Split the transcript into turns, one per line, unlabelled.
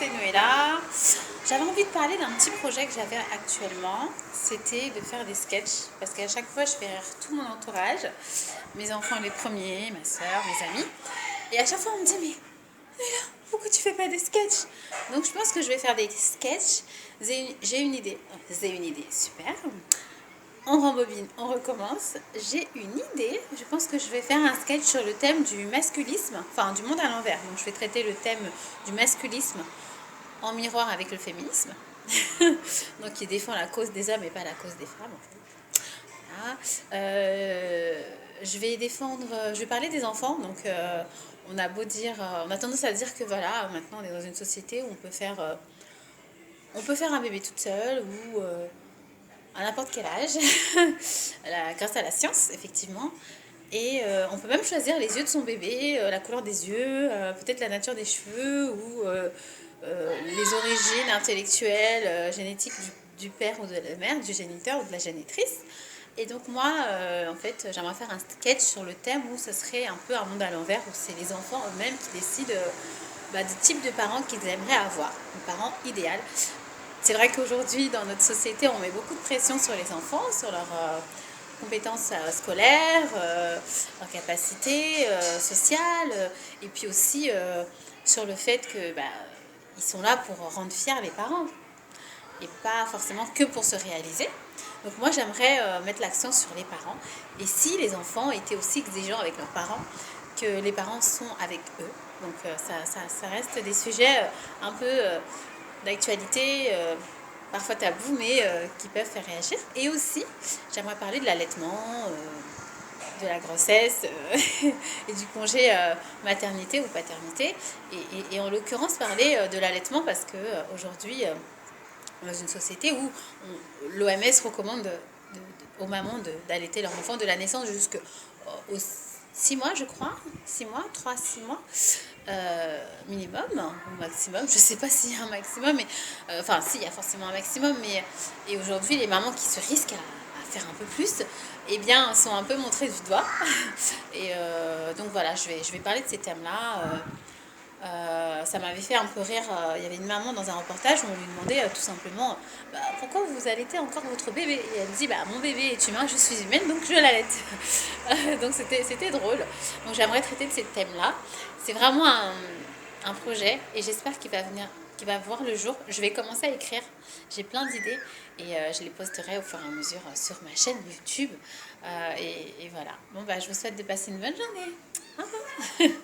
c'est Noëlla. J'avais envie de parler d'un petit projet que j'avais actuellement. C'était de faire des sketchs. Parce qu'à chaque fois, je fais rire tout mon entourage. Mes enfants les premiers, ma soeur, mes amis. Et à chaque fois, on me dit, mais Noëlla, pourquoi tu fais pas des sketchs? Donc je pense que je vais faire des sketchs. J'ai une idée. J'ai une idée, super. On rembobine, on recommence. J'ai une idée. Je pense que je vais faire un sketch sur le thème du masculisme, enfin du monde à l'envers. Donc je vais traiter le thème du masculisme en miroir avec le féminisme. Donc qui défend la cause des hommes et pas la cause des femmes en fait. Voilà. Je vais parler des enfants. Donc on a beau dire, on a tendance à dire que voilà, maintenant on est dans une société où on peut faire un bébé toute seule ou à n'importe quel âge, grâce à la science, effectivement. Et on peut même choisir les yeux de son bébé, la couleur des yeux, peut-être la nature des cheveux ou les origines intellectuelles, génétiques du père ou de la mère, du géniteur ou de la génitrice. Et donc moi, en fait, j'aimerais faire un sketch sur le thème où ce serait un peu un monde à l'envers, où c'est les enfants eux-mêmes qui décident du type de parents qu'ils aimeraient avoir, un parent idéal. C'est vrai qu'aujourd'hui, dans notre société, on met beaucoup de pression sur les enfants, sur leurs compétences scolaires, leurs capacités sociales, et puis aussi sur le fait que ils sont là pour rendre fiers les parents, et pas forcément que pour se réaliser. Donc moi, j'aimerais mettre l'accent sur les parents. Et si les enfants étaient aussi exigeants avec leurs parents, que les parents sont avec eux. Donc ça reste des sujets un peu d'actualité, parfois tabous, mais qui peuvent faire réagir. Et aussi, j'aimerais parler de l'allaitement, de la grossesse et du congé maternité ou paternité. Et en l'occurrence, parler de l'allaitement parce que aujourd'hui, dans une société où l'OMS recommande aux mamans d'allaiter leur enfant de la naissance jusqu'aux 6 mois, je crois, 6 mois, 6 mois minimum ou maximum. Je sais pas s'il y a un maximum, mais enfin, si, il y a forcément un maximum, mais et aujourd'hui, les mamans qui se risquent à faire un peu plus, eh bien, sont un peu montrées du doigt. Et donc voilà, je vais parler de ces thèmes-là. Ça m'avait fait un peu rire. Il y avait une maman dans un reportage où on lui demandait tout simplement pourquoi vous allaitez encore votre bébé. Et elle dit mon bébé est humain, je suis humaine, donc je l'allaite. Donc c'était drôle. Donc j'aimerais traiter de ces thèmes-là. C'est vraiment un projet et j'espère qu'il va voir le jour. Je vais commencer à écrire. J'ai plein d'idées et je les posterai au fur et à mesure sur ma chaîne YouTube. Et voilà. Bon, je vous souhaite de passer une bonne journée. Au revoir.